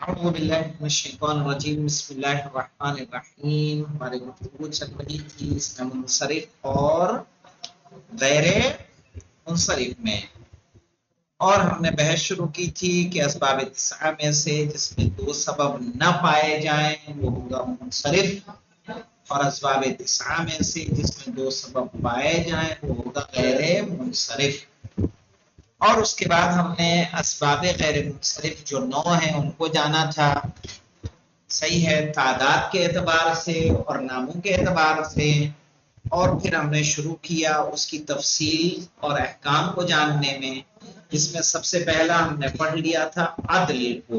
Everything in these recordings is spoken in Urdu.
اعوذ باللہ من الشیطان الرجیم بسم اللہ الرحمن الرحیم. ہماری گفتگو چل رہی تھی اس میں منصرف اور غیر منصرف میں، اور ہم نے بحث شروع کی تھی کہ اسباب تسعہ میں سے جس میں دو سبب نہ پائے جائیں وہ ہوگا منصرف، اور اسباب تسعہ میں سے جس میں دو سبب پائے جائیں وہ ہوگا غیر منصرف. اور اس کے بعد ہم نے اسباب غیر منصرف جو 9 ہیں ان کو جانا تھا. صحیح ہے، تعداد کے اعتبار سے اور ناموں کے اعتبار سے. اور پھر ہم نے شروع کیا اس کی تفصیل اور احکام کو جاننے میں، جس میں سب سے پہلا ہم نے پڑھ لیا تھا عدل کو.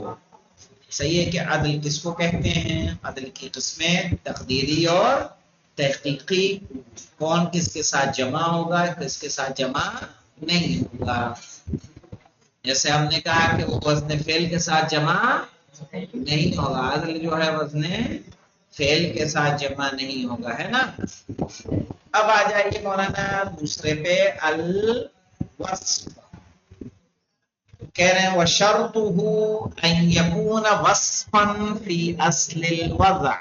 صحیح ہے کہ عدل کس کو کہتے ہیں؟ عدل کی قسمیں تقدیری اور تحقیقی. کون کس کے ساتھ جمع ہوگا، کس کے ساتھ جمع نہیں ہوگا. جیسے ہم نے کہا کہ وہ وزن فعل کے ساتھ جمع نہیں ہوگا، عدل جو ہے وزن فعل کے ساتھ جمع نہیں ہوگا، ہے نا. اب آ جائیے مولانا دوسرے پہ، الوصف. کہہ رہے ہیں وَشَرْطُهُ أَن يَكُونَ وَصْفًا فِي أَصْلِ الْوَضْعِ.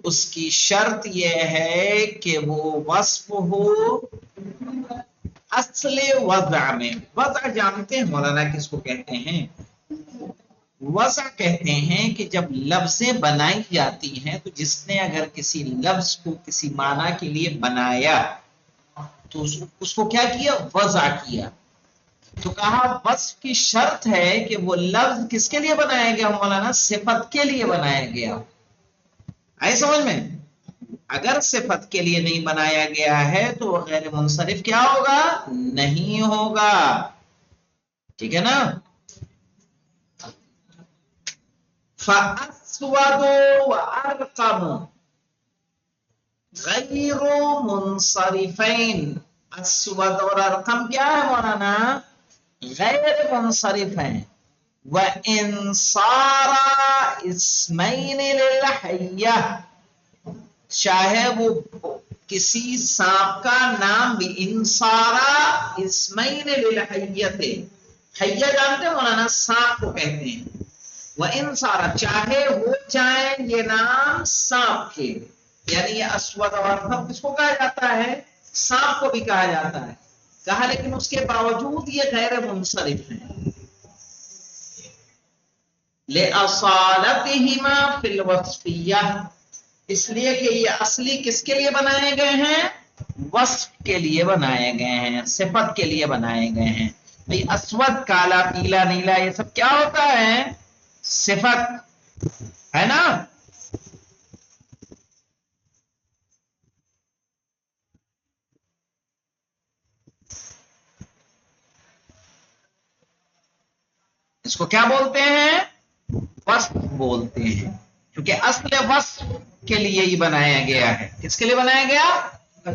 اس کی شرط یہ ہے کہ وہ وصف ہو اصل وضع میں. وضع جانتے ہیں مولانا کس کو کہتے ہیں؟ وضع کہتے ہیں کہ جب لفظیں بنائی جاتی ہیں تو جس نے اگر کسی لفظ کو کسی معنی کے لیے بنایا تو اس کو کیا کیا؟ وضع کیا. تو کہا وصف کی شرط ہے کہ وہ لفظ کس کے لیے بنایا گیا مولانا؟ صفت کے لیے بنایا گیا. آئے سمجھ میں؟ اگر صفت کے لیے نہیں بنایا گیا ہے تو وہ غیر منصرف کیا ہوگا؟ نہیں ہوگا. ٹھیک ہے نا. فَأَسْوَدُ وَأَرْقَمُ غیر منصرفین. اسود اور ارقم کیا ہے مولانا؟ غیر منصرف ہیں. وَإِنْ صَارَ اسْمَيْنِ لِلْحَيَّةِ. چاہے وہ کسی سانپ کا نام بھی، انصارا اسمین للحیۃ. حیہ جانتے ہیں مولانا؟ سانپ کو کہتے ہیں. وہ انصارا چاہے ہو جائیں یہ نام سانپ کے، یعنی یہ اسود اور ارقم کس کو کہا جاتا ہے؟ سانپ کو بھی کہا جاتا ہے. کہا لیکن اس کے باوجود یہ غیر منصرف ہیں. لِأَصَالَتِهِمَا فِي الْوَصْفِيَّةِ. اس لیے کہ یہ اصلی کس کے لیے بنائے گئے ہیں؟ وصف کے لیے بنائے گئے ہیں، صفت کے لیے بنائے گئے ہیں. بھئی اسود، کالا، پیلا، نیلا، یہ سب کیا ہوتا ہے؟ صفت ہے نا. اس کو کیا بولتے ہیں؟ وصف بولتے ہیں. کیونکہ اصل وصف کے لیے ہی بنایا گیا ہے. کس کے لیے بنایا گیا؟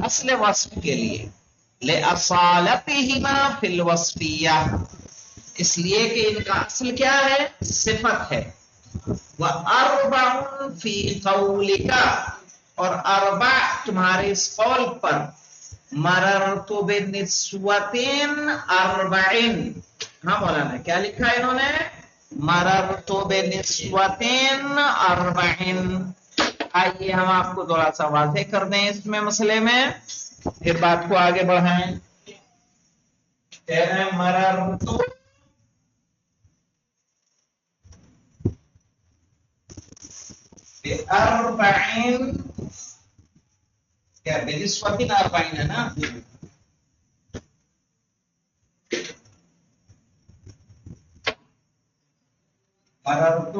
اصل وصف کے لیے. لِأَصَالَتِهِمَا فِي الْوَصْفِيَّةِ. اس لیے کہ ان کا اصل کیا ہے؟ صفت ہے. وَأَرْبَعٌ فِي قَوْلِكَ. اور اربع تمہارے اس قول پر. مَرَرْتُ بِنِسْوَةٍ أَرْبَعٍ. ہاں مولانا کیا لکھا ہے انہوں نے؟ مَرَرْتُ بِنِسْوَةٍ أَرْبَعٍ. آئیے ہم آپ کو تھوڑا سا واضح کر دیں اس میں مسئلے میں، پھر بات کو آگے بڑھائیں. کہہ رہے ہیں مَرَرْتُ بِأَرْبَعٍ. کیا بِنِسْوَةٍ أَرْبَعٍ ہے نا؟ مررت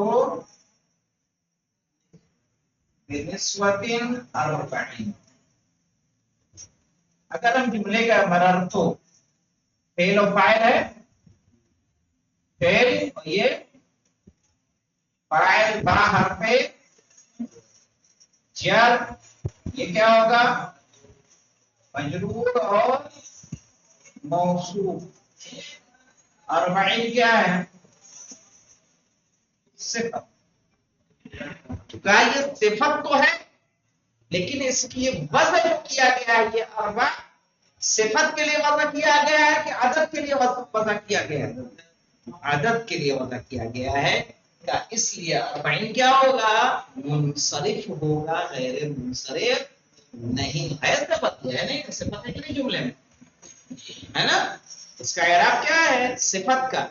بنسوة أربعين. اگر ہم جملے کا مررت فعل و فاعل ہے، فعل اور یہ فاعل با حرف جر، یہ کیا ہوگا؟ مجرور اور موصوف. اربعین کیا ہے؟ صفت. یہ صفت تو ہے لیکن اس کی وضع جو کیا گیا ہے یہ صفت کے لیے وضع کیا گیا ہے کہ عدد کے لیے وضع کیا گیا ہے؟ عدد کے لیے وضع کیا گیا ہے، اس لیے 40 کیا ہوگا؟ منصرف ہوگا، غیر منصرف نہیں ہے۔ صفت ہے نہیں، صفت ہے کہ نہیں جملے میں، ہے نا؟ اس کا اعراب کیا ہے؟ صفت کا،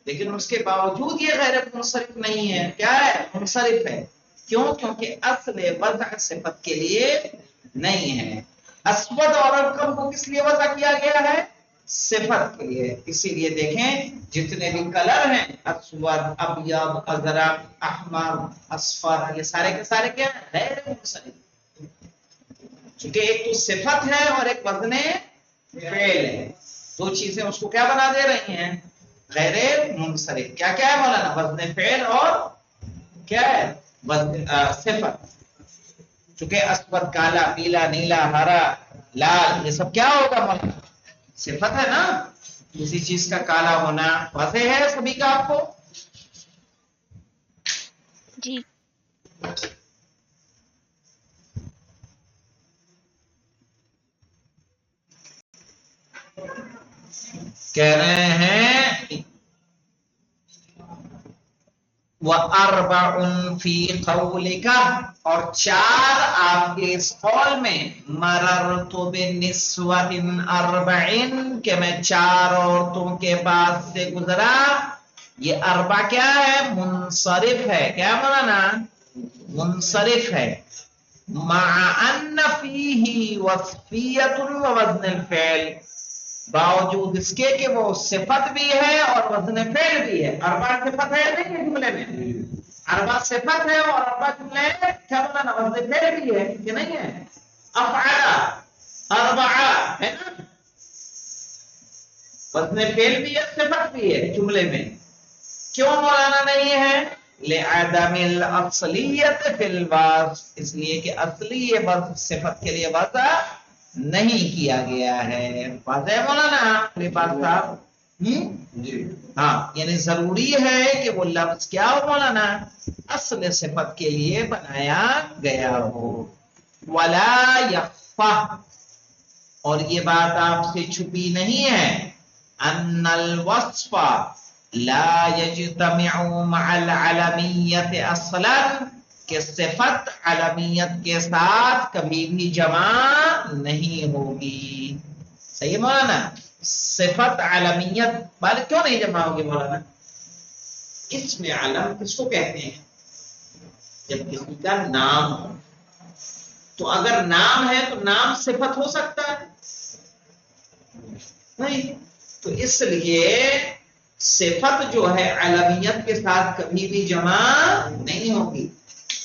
لیکن اس کے باوجود یہ غیر منصرف نہیں ہے، کیا ہے؟ منصرف ہے۔ کیوں؟ کیونکہ اصل وضع صفت کے لیے نہیں ہے۔ اسود اور ارقم کو کس لیے وضع کیا گیا ہے؟ صفت کے لیے۔ اسی لیے دیکھیں جتنے بھی کلر ہیں، اسود، ابیض، ازرق، احمر، اصفر، یہ سارے کے سارے کیا ہیں؟ غیر منصرف، چونکہ ایک تو صفت ہے اور ایک وزن فعل ہے، دو چیزیں اس کو کیا بنا دے رہی ہیں؟ غیر منصرف۔ کیا کیا ہے مولانا؟ وزن فعل اور کیا ہے؟ صفت۔ چونکہ اسود کالا، پیلا، نیلا، ہرا، لال، یہ سب کیا ہوگا مولانا؟ صفت ہے نا؟ کسی چیز کا کالا ہونا واضح ہے سبھی کا آپ کو؟ جی کہہ رہے ہیں وَأَرْبَعٌ فِي قَوْلِكَ، اور 4 آپ کے اس قول میں، مَرَرْتُ بِنِسْوَةٍ أَرْبَعٍ، کہ میں 4 عورتوں کے پاس سے گزرا۔ یہ اربع کیا ہے؟ منصرف ہے۔ کیا مولانا؟ منصرف ہے۔ مع ان فیہ وصفیۃ ووزن الفعل، باوجود اس کے کہ وہ صفت بھی ہے اور وزن فعل بھی ہے۔ اربع صفت ہے نہیں جملے میں، اربع صفت ہے اور اربع جملے کیا مولانا؟ وزن فعل بھی ہے کہ نہیں ہے؟ افعل اربع ہے نا، وزن فعل بھی ہے، صفت بھی ہے جملے میں۔ کیوں مولانا نہیں ہے؟ لعدم الاصلیت فی الوصف، اس لیے کہ اصلی یہ صفت کے لیے وضع نہیں کیا گیا ہے۔ واضح ہے مولانا میری بات صاحب؟ ہاں، یعنی ضروری ہے کہ وہ لفظ کیا ہو مولانا؟ اصل صفت کے لیے بنایا گیا ہو۔ ولا یخفی، اور یہ بات آپ سے چھپی نہیں ہے، ان الوصف لا یجتمع مع العلمیت اصلا، کہ صفت علمیت کے ساتھ کبھی بھی جمع نہیں ہوگی۔ صحیح مولانا؟ صفت علمیت بال کیوں نہیں جمع ہوگی مولانا؟ اس میں علم کس کو کہتے ہیں؟ جب کسی کا نام ہو، تو اگر نام ہے تو نام صفت ہو سکتا ہے نہیں، تو اس لیے صفت جو ہے علمیت کے ساتھ کبھی بھی جمع نہیں ہوگی۔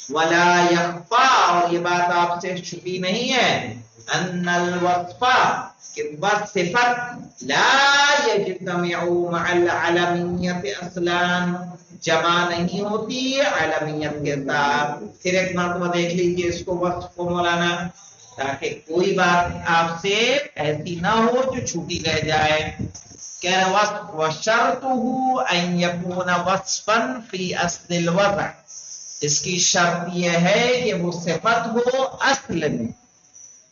ولا یخفی، اور یہ بات آپ سے چھپی نہیں ہے، ان الوصف، کہ بس صفت لا یجتمع مع العلمیت اصلا، جمع نہیں ہوتی علمیت کے ساتھ۔ پھر ایک مرتبہ دیکھ لیجیے اس کو وصف کو مولانا، تاکہ کوئی بات آپ سے ایسی نہ ہو جو چھوٹی رہ جائے۔ کہہ رہے وصف وشرطہ ان یکون وصفا فی اصل الوضع، اس کی شرط یہ ہے کہ وہ صفت ہو اصل میں،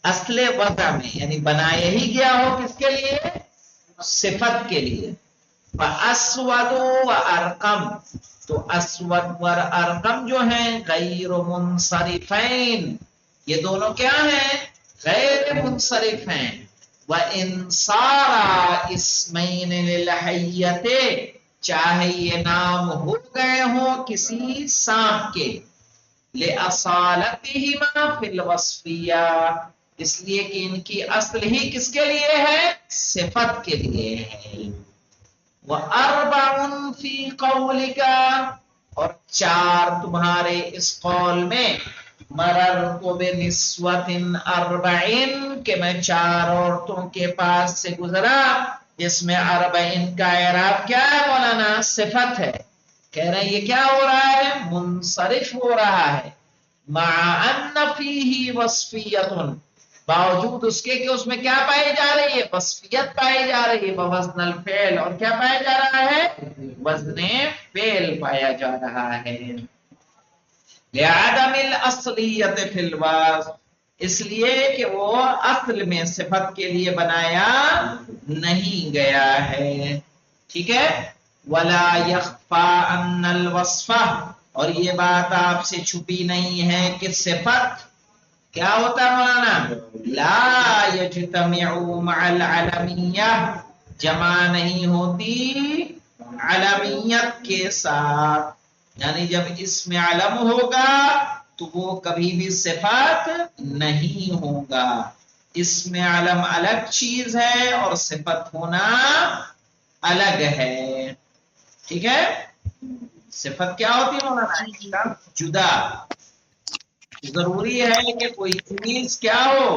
اصل وضع میں، یعنی بنایا ہی گیا ہو کس کے لیے؟ صفت کے لیے۔ فاسود و ارقم، تو اسود و ارقم جو ہیں غیر منصرفین، یہ دونوں کیا ہیں؟ غیر منصرف ہیں۔ وَإِن صَارَ اسْمَيْنِ لِلْحَيَّةِ، چاہے یہ نام ہو گئے ہوں کسی سانپ کے، لِأَصَالَتِهِمَا فِي الْوَصْفِيَّةِ، اس لیے کہ ان کی اصل ہی کس کے لیے ہے؟ صفت کے لیے ہے۔ وَأَرْبَعٌ فِي قَوْلِكَ، اور 4 تمہارے اس قول میں، مررت بنسوة أربعين، کہ میں 4 عورتوں کے پاس سے گزرا۔ اس میں 40 کا اعراب کیا ہے مولانا؟ صفت ہے۔ کہہ رہے ہیں یہ کیا ہو رہا ہے؟ منصرف ہو رہا ہے۔ مع ان فیہ وصفیت، باوجود اس کے کہ اس میں کیا پائی جا رہی ہے؟ وصفیت پائی جا رہی ہے، بوزن الفعل، اور کیا پایا جا رہا ہے؟ وزن فعل پایا جا رہا ہے۔ لعدم الاصلیت فی الوصف، اس لیے کہ وہ اصل میں صفت کے لیے بنایا نہیں گیا ہے۔ ٹھیک ہے؟ ولا یخفا ان الوصف، اور یہ بات آپ سے چھپی نہیں ہے کہ صفت کیا ہوتا ہے مولانا، لا یجتمع مع العلمیہ، جمع نہیں ہوتی علمیت کے ساتھ، یعنی جب اسم علم ہوگا تو وہ کبھی بھی صفت نہیں ہوگا. اسم علم الگ چیز ہے اور صفت ہونا الگ ہے. ٹھیک ہے، صفت کیا ہوتی ہے مولانا، جدا. ضروری ہے کہ کوئی چیز کیا ہو،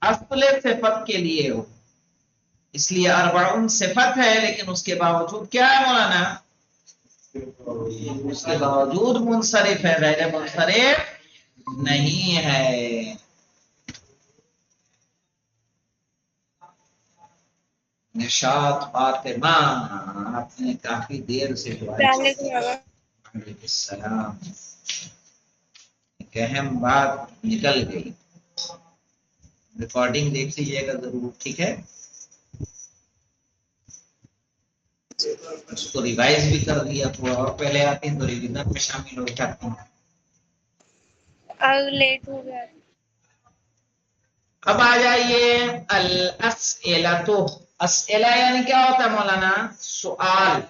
اصل صفت کے لیے ہو. اس لیے اربعون صفت ہے لیکن اس کے باوجود کیا ہے مولانا، اس کے باوجود منصرف ہے، غیر منصرف نہیں ہے. نشاط فاطمہ، آپ نے کافی دیر سے السلام، ایک اہم بات نکل گئی. ریکارڈنگ دیکھ لیجیے گا ضرور، ٹھیک ہے. اس کو ریوائز بھی کر دیا، تھوڑا اور پہلے آتے ہیں تو ریویژن میں شامل ہو جاتے ہیں. لیٹ ہو گیا. اب آ جائیے الاسئلۃ. اسئلہ یعنی کیا ہوتا ہے مولانا، سوال.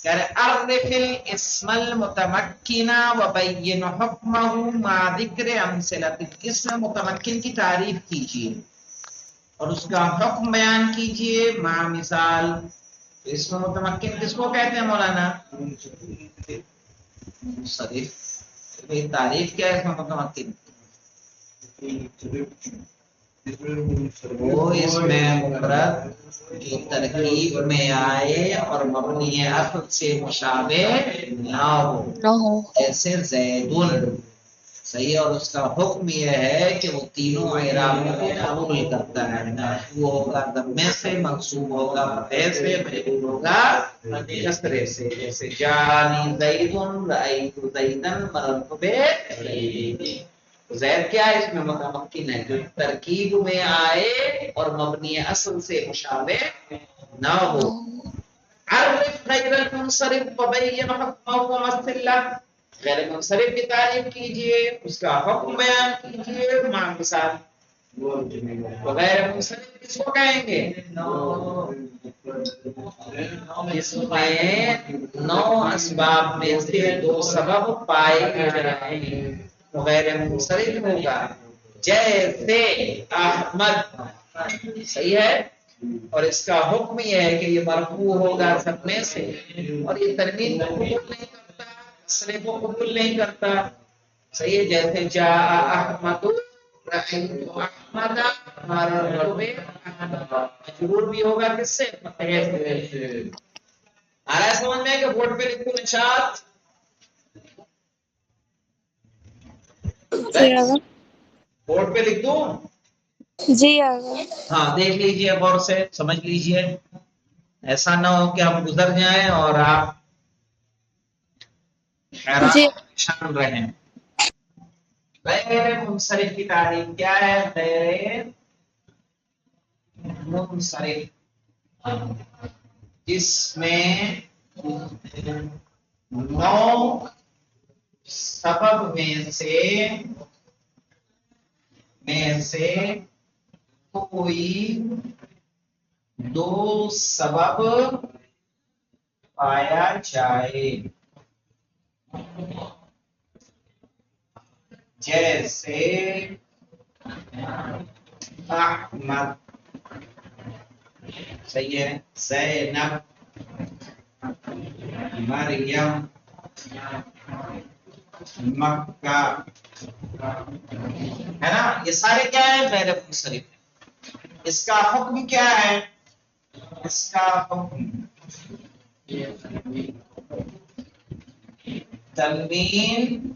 عرف الاسم المتمکن وبین حکمہ مع ذکر امثلۃ. اسم متمکن کی تعریف کیجیے اور اس کا حکم بیان کیجیے مع مثال. اسم متمکن کس کو کہتے ہیں مولانا، منصرف. تعریف کیا ہے اسم متمکن، وہ اس میں مفرد کی ترکیب میں آئے اور مبنی اصل سے مشابہ نہ ہو، جیسے زیدن. صحیح، اور اس کا حکم یہ ہے کہ وہ تینوں اعراب کو قبول کرتا ہے. مرفوع ہوگا ضمے سے، منصوب ہوگا فتح سے، مجرور ہوگا کسرے سے. جیسے جانی زیدن، رأیت زیدن، مررت بزید. زید کیا ہے، اس میں متمکن ہے جو ترکیب میں آئے اور مبنی اصل سے مشابہ نہ ہو. عرف غیر المنصرف وبین حکمہ ومثل له. غیر منصرف کی تعریف کیجیے، اس کا حکم بیان کیجیے مع مثال. غیر منصرف کس کو کہیں گے، اس میں 9 اسباب میں سے 2 سبب پائے جائیں تو غیر منصرف ہوگا. جیسے احمد، صحیح ہے، اور اس کا حکم یہ ہے کہ یہ مرفوع ہوگا ضمے سے اور یہ تنوین کو قبول نہیں کرتا، کسرے کو قبول نہیں کرتا. صحیح ہے، جیسے جاء احمد، رأیت احمد، مررت باحمد. مجرور بھی ہوگا کس سے، فتح سے. آ رہا ہے سمجھ میں کہ بورڈ پہ لکھوں نشاط، بورڈ پہ لکھ دوں؟ جی آگا. ہاں دیکھ لیجئے، غور سے سمجھ لیجئے، ایسا نہ ہو کہ ہم گزر جائیں اور آپ حیران جی پریشان رہیں. غیر منصرف کی تعریف کیا ہے، غیر منصرف جس میں 9 سبب میں سے کوئی 2 سبب پایا جائے. جیسے احمد، صحیح ہے، زینب، مریم، مکہ، ہے نا. یہ سارے کیا ہے، غیر منصرف. اس کا حکم کیا ہے، اس کا حکم تنوین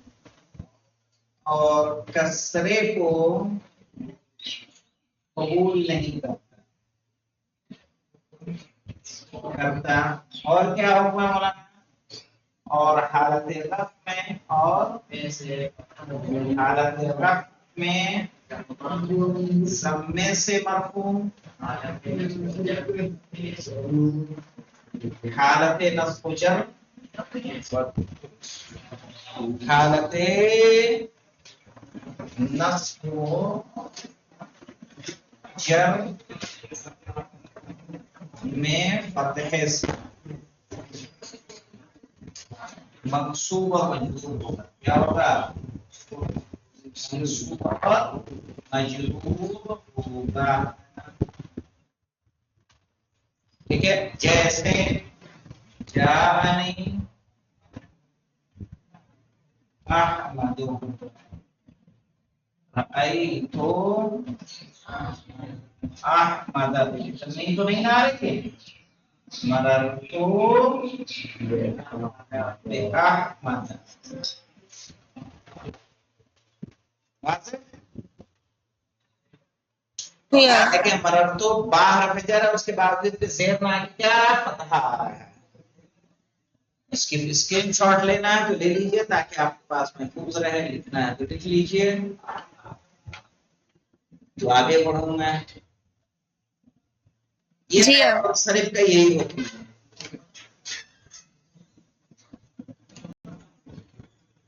اور کسرے کو قبول نہیں کرتا. اور کیا حکم ہے مولانا، اور حالت رفع میں، اور حالت رفع میں ضمے سے مرفوع حالت نصب و جر حالت نصب و جر میں فتح سے منصوب اور مجرور ہوگا. کیا ہوگا؟ منصوب اور مجرور ہوگا. ٹھیک ہے. جیسے جانی احمد رأیت احمد. نہیں تو نہیں آ رہے تھے. مررت بأحمد. واضح؟ جی دیکھیں مررت با حرف جر ہے، اس کے بعد زیر نہ کیا فتحہ آ رہا ہے. اس کی اسکرین شاٹ لینا ہے تو لے لیجئے تاکہ آپ کے پاس محفوظ رہے. لکھنا ہے تو لکھ لیجئے. تو آگے پڑھوں میں. یہ جی منصرف کا یہی حکم ہے.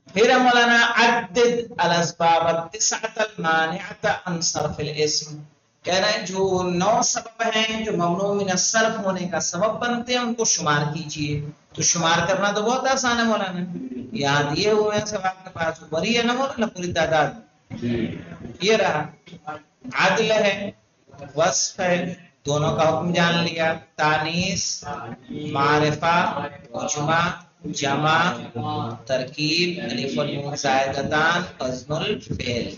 پھر مولانا عدد الاسباب التسعۃ المانعۃ عن صرف الاسم. کہہ رہے ہیں جو 9 سبب ہیں جو ممنوع من الصرف ہونے کا سبب بنتے ہیں ان کو شمار کیجئے. تو شمار کرنا تو بہت آسان ہے مولانا. یہاں دیے ہوئے ہیں سب آپ کے پاس. بری ہے نا مولانا پوری تعداد. یہ رہا عدل ہے، وصف ہے، دونوں کا حکم جان لیا. تانیث، معرفہ، مجمع، جمع، ترکیب، الف والنون زائدتان، وزن الفعل.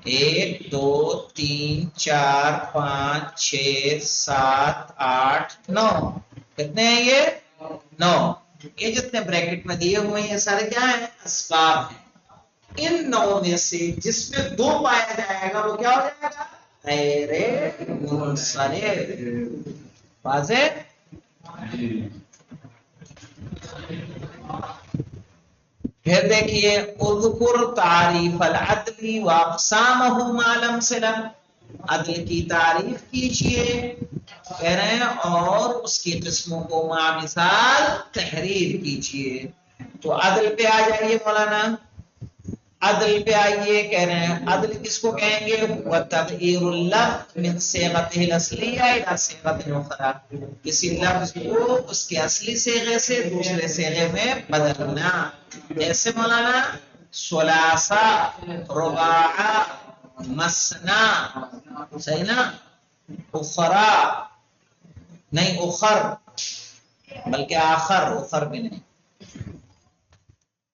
1 2 3 4 5 6 7 8 9. کتنے ہیں یہ؟ 9. یہ جتنے بریکٹ میں دیے ہوئے ہیں یہ سارے کیا ہیں؟ اسباب ہیں. ان 9 میں سے جس میں 2 پایا جائے گا وہ کیا ہو جائے گا؟ غیر منصرف. واضح؟ پھر دیکھیے اذکر تعریف العدل واقسامہ ما لم صلہ. عدل کی تعریف کیجئے کہہ رہے ہیں اور اس کی قسموں کو مع مثال تحریر کیجئے. تو عدل پہ آ جائیے مولانا. عدل پہ آئیے. کہہ رہے ہیں عدل کس کو کہیں گے؟ وتغییر اللفظ من صيغته الاصلیہ الى صيغة اخرى. کسی لفظ کو اس کے اصلی صیغے سے دوسرے صیغے میں بدلنا. جیسے مولانا ثلاثہ، رباع، مثنا. صحیح نا؟ اخرى نہیں، اخر بلکہ آخر، اخر بھی نہیں.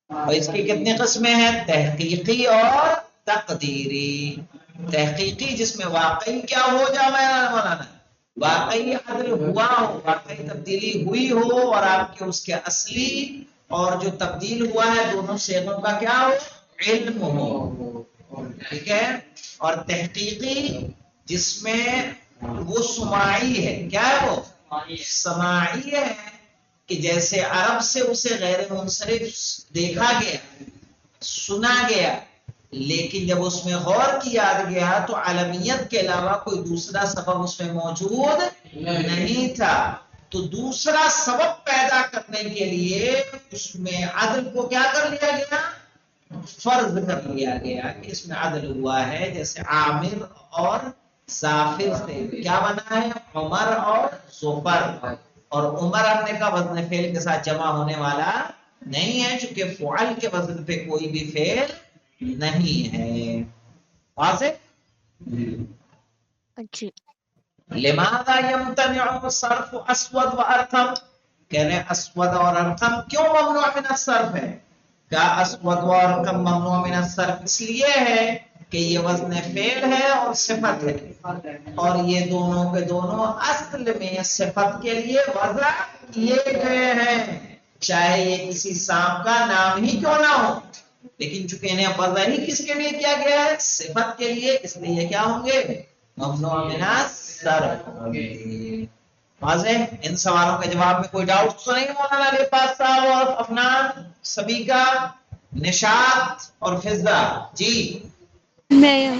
اور اس کی کتنی قسمیں ہیں؟ تحقیقی اور تقدیری. تحقیقی جس میں واقعی کیا ہو جائے مولانا؟ واقعی عدل ہوا ہو، واقعی تبدیلی ہوئی ہو اور آپ کے اس کے اصلی اور جو تبدیل ہوا ہے دونوں صیغوں کا کیا ہو؟ علم ہو. ٹھیک ہے. اور تحقیقی جس میں وہ سماعی ہے. کیا ہے وہ؟ سماعی ہے کہ جیسے عرب سے اسے غیر منصرف دیکھا گیا، سنا گیا، لیکن جب اس میں غور کیا گیا تو عالمیت کے علاوہ کوئی دوسرا سبب اس میں موجود نہیں تھا. تو دوسرا سبب پیدا کرنے کے لیے اس میں عدل کو کیا کر لیا گیا؟ فرض کر لیا گیا کہ اس میں عدل ہوا ہے. جیسے عامر اور ظافر سے کیا بنا ہے؟ عمر اور ظفر. اور عمر ہم نے کہا وزن فعل کے ساتھ جمع ہونے والا نہیں ہے چونکہ فعل کے وزن پہ کوئی بھی فعل نہیں ہے. واضح؟ جی. لماذا يمتنع صرف اسود و ارقم. کہہ رہے ہیں اسود اور ارقم کیوں ممنوع من الصرف ہے؟ کیا اسود و ارقم ممنوع من الصرف اس لیے ہے کہ یہ وزن فعل ہے اور صفت ہے، اور یہ دونوں کے دونوں اصل میں صفت کے لیے وضع کیے گئے ہیں، چاہے یہ کسی سانپ کا نام ہی کیوں نہ ہو. لیکن چونکہ انہیں وضع ہی کس کے لیے کیا گیا ہے؟ صفت کے لیے، اس لیے کیا ہوں گے؟ ممنوع من الصرف ہوں گے. واضح؟ ان سوالوں کے جواب میں کوئی ڈاؤٹ تو نہیں مولانا علی پاس صاحب اور افنان سبھی کا؟ نشاط اور فضا جی نہیں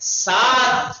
7।